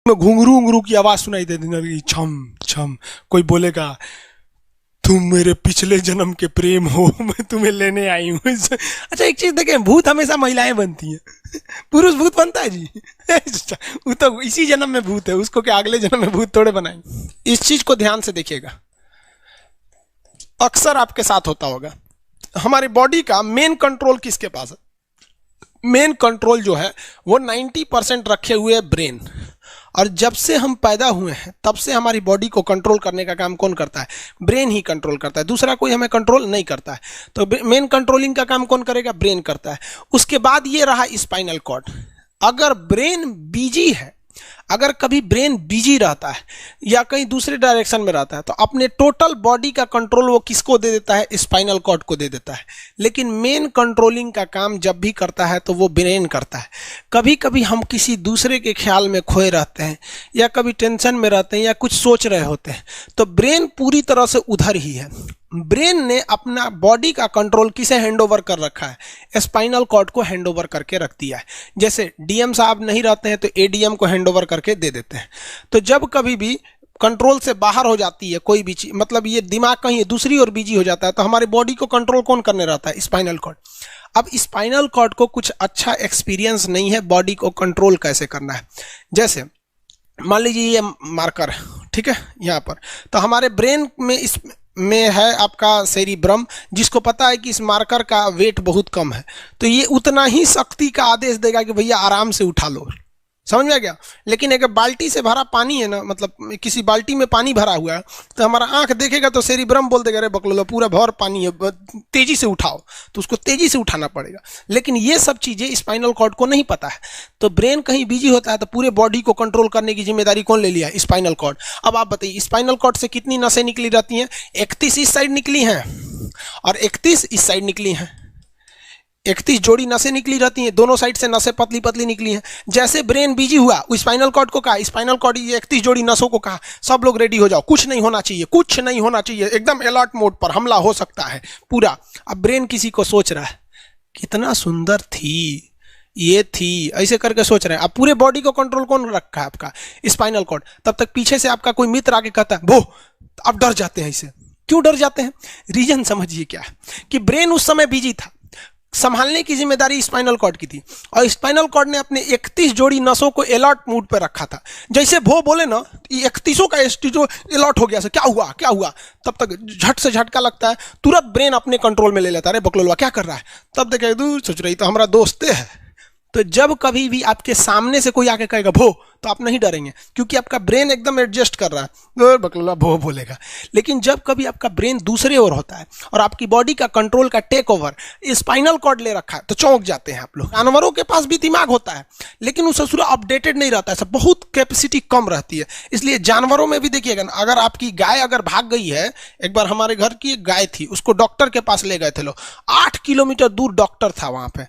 में घुंघरू घुंघरू की आवाज सुनाई देती है, छम छम। कोई बोलेगा तुम मेरे पिछले जन्म के प्रेम हो, मैं तुम्हें लेने आई हूँ। अच्छा एक चीज देखें, भूत हमेशा महिलाएं बनती हैं, पुरुष भूत बनता है जी। वो तो इसी जन्म में भूत है, उसको क्या अगले जन्म में भूत थोड़े बनाएंगे। इस चीज को ध्यान से देखिएगा, अक्सर आपके साथ होता होगा। हमारी बॉडी का मेन कंट्रोल किसके पास है? मेन कंट्रोल जो है वो 90% रखे हुए है ब्रेन। और जब से हम पैदा हुए हैं तब से हमारी बॉडी को कंट्रोल करने का काम कौन करता है? ब्रेन ही कंट्रोल करता है, दूसरा कोई हमें कंट्रोल नहीं करता है। तो मेन कंट्रोलिंग का काम कौन करेगा? ब्रेन करता है। उसके बाद ये रहा स्पाइनल कॉर्ड। अगर ब्रेन बिजी है, अगर कभी ब्रेन बिजी रहता है या कहीं दूसरे डायरेक्शन में रहता है, तो अपने टोटल बॉडी का कंट्रोल वो किसको दे देता है? स्पाइनल कॉर्ड को दे देता है। लेकिन मेन कंट्रोलिंग का काम जब भी करता है तो वो ब्रेन करता है। कभी कभी हम किसी दूसरे के ख्याल में खोए रहते हैं या कभी टेंशन में रहते हैं या कुछ सोच रहे होते हैं, तो ब्रेन पूरी तरह से उधर ही है। ब्रेन ने अपना बॉडी का कंट्रोल किसे हैंडओवर कर रखा है? स्पाइनल कॉर्ड को हैंडओवर करके रख दिया है। जैसे डीएम साहब नहीं रहते हैं तो एडीएम को हैंडओवर करके दे देते हैं। तो जब कभी भी कंट्रोल से बाहर हो जाती है कोई भी चीज, मतलब ये दिमाग कहीं दूसरी ओर बिजी हो जाता है, तो हमारी बॉडी को कंट्रोल कौन करने रहता है? Spinal cord. अब स्पाइनल कॉर्ड को कुछ अच्छा एक्सपीरियंस नहीं है बॉडी को कंट्रोल कैसे करना है। जैसे मान लीजिए ये मार्कर, ठीक है, यहाँ पर, तो हमारे ब्रेन में इस में है आपका सेरिब्रम, जिसको पता है कि इस मार्कर का वेट बहुत कम है, तो ये उतना ही शक्ति का आदेश देगा कि भैया आराम से उठा लो। समझ में आ गया? लेकिन अगर बाल्टी से भरा पानी है ना, मतलब किसी बाल्टी में पानी भरा हुआ है, तो हमारा आंख देखेगा तो सेरिब्रम बोल देगा अरे बकलोला पूरा भर पानी है, तेजी से उठाओ, तो उसको तेजी से उठाना पड़ेगा। लेकिन ये सब चीजें स्पाइनल कॉर्ड को नहीं पता है। तो ब्रेन कहीं बिजी होता है तो पूरे बॉडी को कंट्रोल करने की जिम्मेदारी कौन ले लिया? Spinal cord. अब आप बताइए स्पाइनल कॉर्ड से कितनी नसें निकली रहती हैं? 31 इस साइड निकली हैं और 31 इस साइड निकली हैं। 31 जोड़ी नसें निकली रहती हैं, दोनों साइड से नसें पतली पतली निकली हैं। जैसे ब्रेन बिजी हुआ, स्पाइनल कॉर्ड को कहा, स्पाइनल कॉर्ड 31 जोड़ी नसों को कहा, सब लोग रेडी हो जाओ, कुछ नहीं होना चाहिए, कुछ नहीं होना चाहिए, एकदम अलर्ट मोड पर, हमला हो सकता है पूरा। अब ब्रेन किसी को सोच रहा है कितना सुंदर थी ये थी, ऐसे करके सोच रहे हैं। अब पूरे बॉडी को कंट्रोल कौन रखा है? आपका स्पाइनल कॉर्ड। तब तक पीछे से आपका कोई मित्र आके कहता है वो, अब डर जाते हैं। इसे क्यों डर जाते हैं? रीजन समझिए क्या है कि ब्रेन उस समय बिजी था, संभालने की जिम्मेदारी स्पाइनल कॉर्ड की थी, और स्पाइनल कॉर्ड ने अपने 31 जोड़ी नसों को अलर्ट मूड पर रखा था। जैसे भो बोले ना, 31 का जो अलर्ट हो गया, क्या हुआ क्या हुआ, तब तक झट से झटका लगता है, तुरंत ब्रेन अपने कंट्रोल में ले लेता है, अरे बकलोलवा क्या कर रहा है। तब देखे दूर सोच रही तो हमारा दोस्ते है। तो जब कभी भी आपके सामने से कोई आके कहेगा भो, तो आप नहीं डरेंगे, क्योंकि आपका ब्रेन एकदम एडजस्ट कर रहा है, बकलोला भो बोलेगा। लेकिन जब कभी आपका ब्रेन दूसरे ओर होता है और आपकी बॉडी का कंट्रोल का टेक ओवर स्पाइनल कॉर्ड ले रखा है, तो चौंक जाते हैं आप लोग। जानवरों के पास भी दिमाग होता है, लेकिन वो ससुरा अपडेटेड नहीं रहता है, सब बहुत कैपेसिटी कम रहती है। इसलिए जानवरों में भी देखिएगा ना, अगर आपकी गाय अगर भाग गई है, एक बार हमारे घर की एक गाय थी, उसको डॉक्टर के पास ले गए थे लोग, 8 किलोमीटर दूर डॉक्टर था वहां पे,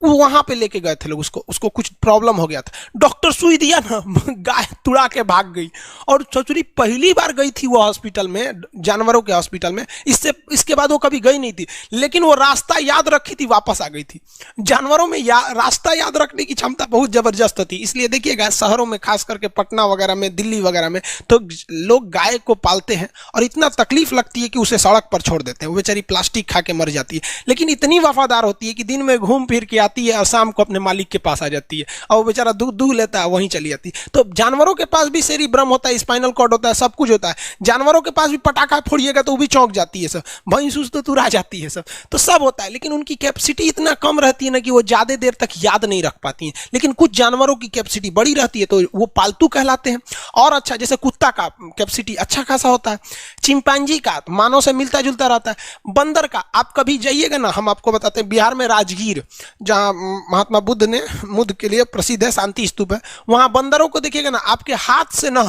वहां पे लेके गए थे लोग, उसको कुछ प्रॉब्लम हो गया था, डॉक्टर सुई दिया ना, गाय तुड़ा के भाग गई। और ससुरी पहली बार गई थी वो हॉस्पिटल में, जानवरों के हॉस्पिटल में, इसके बाद वो कभी गई नहीं थी, लेकिन वो रास्ता याद रखी थी, वापस आ गई थी। जानवरों में रास्ता याद रखने की क्षमता बहुत जबरदस्त थी। इसलिए देखिएगा शहरों में, खास करके पटना वगैरह में, दिल्ली वगैरह में, तो लोग गाय को पालते हैं और इतना तकलीफ लगती है कि उसे सड़क पर छोड़ देते हैं, वो बेचारी प्लास्टिक खा के मर जाती है, लेकिन इतनी वफादार होती है कि दिन में घूम फिर के आती है और शाम को अपने मालिक के पास आ जाती है, और वो बेचारा दूध दूह लेता है, वहीं चली जाती है। तो जानवरों के पास भी सेरिब्रम होता है, स्पाइनल कॉर्ड होता है, सब कुछ होता है। जानवरों के पास भी पटाखा फोड़िएगा तो वो भी चौंक जाती है सब, भैंस तो तुरा जाती है सब, तो सब होता है। लेकिन उनकी कैपेसिटी इतना कम रहती है ना कि वो ज्यादा देर तक याद नहीं रख पाती हैं। लेकिन कुछ जानवरों की कैपेसिटी बड़ी रहती है, तो वो पालतू कहलाते हैं। और अच्छा, जैसे कुत्ता का कैपेसिटी अच्छा खासा होता है, चिंपांजी का मानव से मिलता जुलता रहता है, बंदर का आप कभी जाइएगा ना, हम आपको बताते हैं, बिहार में राजगीर, जहां महात्मा बुद्ध के लिए प्रसिद्ध है, शांति स्तूप है, वहां बंदरों को देखिएगा ना, आपके हाथ से ना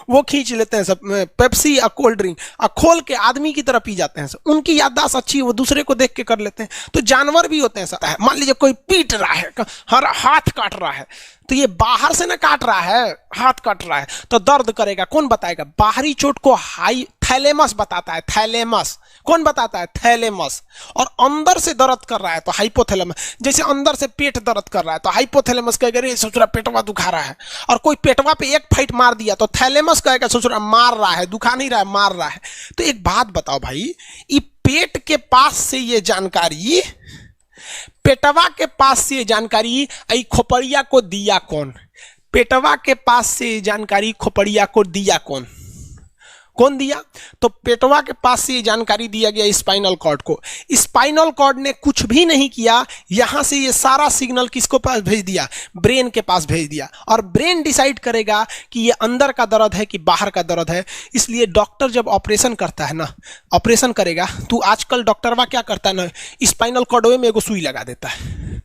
वो खींच लेते हैं सब, पेप्सी या कोल्ड ड्रिंक खोल के आदमी की तरह पी जाते हैं सब। उनकी याददाश्त अच्छी है, वो दूसरे को देख के कर लेते हैं। तो जानवर भी होते हैं सब। मान लीजिए कोई पीट रहा है, हर हाथ काट रहा है, तो ये बाहर से ना काट रहा है, हाथ काट रहा है, तो दर्द करेगा, कौन बताएगा? बाहरी चोट को थैलेमस बताता है, थैलेमस। कौन बताता है? थैलेमस। और अंदर से दर्द कर रहा है तो हाइपोथैलेमस। जैसे अंदर से पेट दर्द कर रहा है तो हाइपोथैलेमस कहेगा रे ससुरा पेटवा दुखा रहा है। और कोई पेटवा पे एक फाइट मार दिया तो थैलेमस कहेगा ससुरा मार रहा है, दुखा नहीं रहा है, मार रहा है। तो एक बात बताओ भाई, ये पेट के पास से ये जानकारी, पेटवा के पास से जानकारी आई खोपड़िया को दिया कौन? पेटवा के पास से जानकारी खोपड़िया को दिया कौन? कौन दिया? तो पेटवा के पास से जानकारी दिया गया स्पाइनल कॉर्ड को। स्पाइनल कॉर्ड ने कुछ भी नहीं किया, यहां से ये सारा सिग्नल किसको पास भेज दिया? ब्रेन के पास भेज दिया। और ब्रेन डिसाइड करेगा कि ये अंदर का दर्द है कि बाहर का दर्द है। इसलिए डॉक्टर जब ऑपरेशन करता है ना, ऑपरेशन करेगा तो आजकल डॉक्टरवा क्या करता है ना, स्पाइनल कॉर्ड में एगो सुई लगा देता है।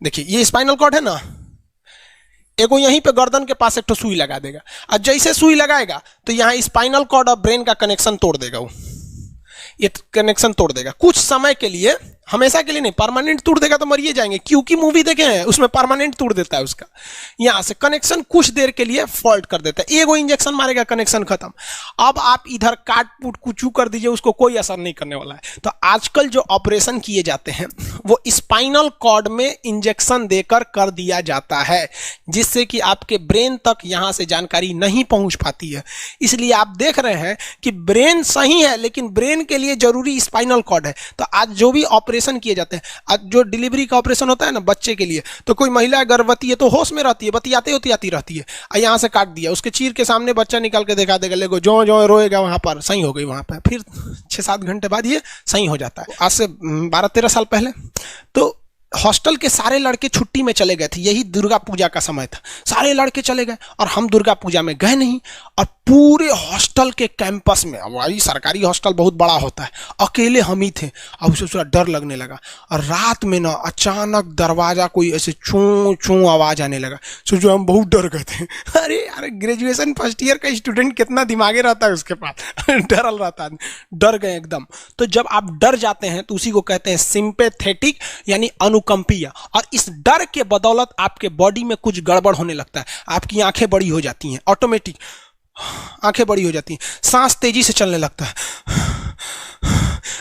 देखिए ये स्पाइनल कॉर्ड है ना, एगो यहीं पे गर्दन के पास एक तो सुई लगा देगा। और जैसे सुई लगाएगा तो यहाँ स्पाइनल कॉर्ड और ब्रेन का कनेक्शन तोड़ देगा। वो ये कनेक्शन तोड़ देगा कुछ समय के लिए, हमेशा के लिए नहीं, परमानेंट तोड़ देगा तो मरिए जाएंगे। क्योंकि मूवी देखे हैं उसमें परमानेंट तोड़ देता है उसका। यहां से कनेक्शन कुछ देर के लिए फॉल्ट कर देता है, एगो इंजेक्शन मारेगा, कनेक्शन खत्म। अब आप इधर काट पुट कुचू कर दीजिए, उसको कोई असर नहीं करने वाला है। तो आजकल जो ऑपरेशन किए जाते हैं वो स्पाइनल कॉर्ड में इंजेक्शन देकर कर दिया जाता है, जिससे कि आपके ब्रेन तक यहां से जानकारी नहीं पहुंच पाती है। इसलिए आप देख रहे हैं कि ब्रेन सही है लेकिन ब्रेन के लिए जरूरी स्पाइनल कॉर्ड है। तो आज जो भी ऑपरेशन किए जाते हैं, आज जो डिलीवरी का ऑपरेशन होता है ना बच्चे के लिए, तो कोई महिला गर्भवती है तो होश में रहती है, बतियाते होती रहती है, यहां से काट दिया, उसके चीर के सामने बच्चा निकाल के दिखा देगा, लेगो जो जो रोएगा वहां पर सही हो गई, वहां पर फिर 6-7 घंटे बाद ये सही हो जाता है। आज से 12-13 साल पहले तो हॉस्टल के सारे लड़के छुट्टी में चले गए थे, यही दुर्गा पूजा का समय था, सारे लड़के चले गए और हम दुर्गा पूजा में गए नहीं। और पूरे हॉस्टल के कैंपस में, अब वही सरकारी हॉस्टल बहुत बड़ा होता है, अकेले हम ही थे। अब उसे थोड़ा डर लगने लगा और रात में ना अचानक दरवाजा कोई ऐसे चूं चूं आवाज आने लगा। सोचो हम बहुत डर गए थे। अरे यार ग्रेजुएशन फर्स्ट ईयर का स्टूडेंट कितना दिमागे रहता है उसके पास, डरल रहता है, डर गए एकदम। तो जब आप डर जाते हैं तो उसी को कहते हैं सिंपैथेटिक यानी अनुकंपीय। और इस डर के बदौलत आपके बॉडी में कुछ गड़बड़ होने लगता है, आपकी आंखें बड़ी हो जाती हैं, ऑटोमेटिक आंखें बड़ी हो जाती हैं, सांस तेजी से चलने लगता है,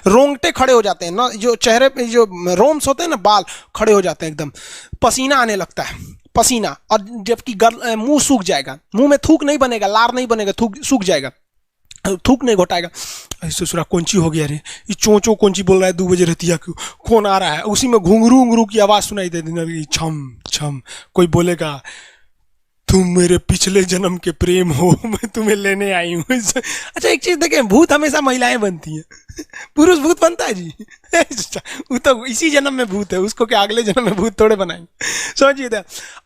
रोंगटे खड़े हो जाते हैं ना, जो चेहरे पे जो रोम्स होते हैं ना, बाल खड़े हो जाते हैं एकदम, पसीना आने लगता है, पसीना। और जबकि मुंह सूख जाएगा, मुंह में थूक नहीं बनेगा, लार नहीं बनेगा, थूक सूख जाएगा, थूक नहीं घोटाएगा। ससुरा कौनची हो गया रे, ये चोंचो कौनची बोल रहा है 2 बजे रतिया को, कौन आ रहा है? उसी में घुंघरू घुंघरू की आवाज सुनाई दे देगी, छम छम। कोई बोलेगा तुम मेरे पिछले जन्म के प्रेम हो, मैं तुम्हें लेने आई हूँ। अच्छा एक चीज देखें, भूत हमेशा महिलाएं बनती हैं, पुरुष भूत बनता है जी? वो तो इसी जन्म में भूत है, उसको क्या अगले जन्म में भूत थोड़े बनाएंगे? समझिए,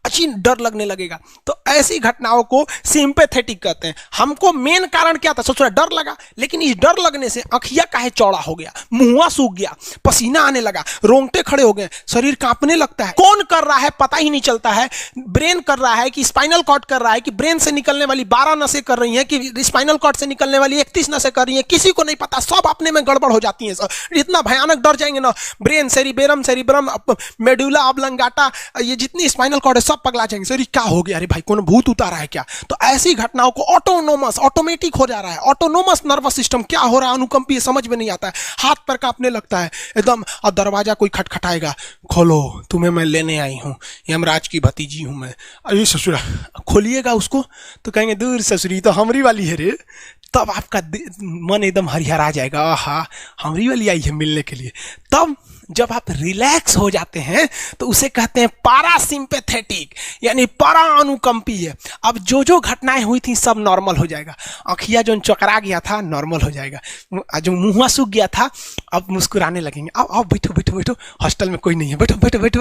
अच्छी डर लगने लगेगा। तो ऐसी घटनाओं को सिंपैथेटिक कहते हैं। हमको मेन कारण क्या था? सोच रहा डर लगा, लेकिन इस डर लगने से आंखिया काहे चौड़ा हो गया, मुंह सूख गया, पसीना आने लगा, रोंगटे खड़े हो गए, शरीर कांपने लगता है। कौन कर रहा है पता ही नहीं चलता है। ब्रेन कर रहा है कि स्पाइनल कॉर्ड कर रहा है कि ब्रेन से निकलने वाली 12 नसें कर रही हैं कि स्पाइनल कॉर्ड से निकलने वाली 31 नसें कर रही हैं, किसी को नहीं पता, सब अपने में गड़बड़ हो जाती हैं। इतना भयानक डर जाएंगे ना, ब्रेन, सेरिब्रम, मेडुला ऑब्लंगाटा, ये जितनी स्पाइनल कॉर्ड है सब पगला जाएंगे। सर क्या हो गया? अरे भाई कौन भूत उतारा है क्या? तो ऐसी घटनाओं को ऑटोमेटिक हो जा रहा है, ऑटोनोमस नर्वस सिस्टम क्या हो रहा है, अनुकंपीय, समझ में नहीं आता है, हाथ पर कांपने लगता है एकदम। और दरवाजा कोई खटखटाएगा, खोलो तुम्हें मैं लेने आई हूँ, यमराज की भतीजी हूँ मैं। अरे ससुरा, खोलिएगा उसको तो कहेंगे दूर ससुरी तो हमरी वाली है रे। तब आपका मन एकदम हरिहरा जाएगा, आहा हमरी वाली आई है मिलने के लिए। तब जब आप रिलैक्स हो जाते हैं तो उसे कहते हैं पारासिम्पैथेटिक यानी परा अनुकंपीय। अब जो जो घटनाएं हुई थी सब नॉर्मल हो जाएगा। आँखिया जो चकरा गया था नॉर्मल हो जाएगा, जो मुंह सूख गया था अब मुस्कुराने लगेंगे। अब बैठो बैठो बैठो, हॉस्टल में कोई नहीं है, बैठो बैठो बैठो।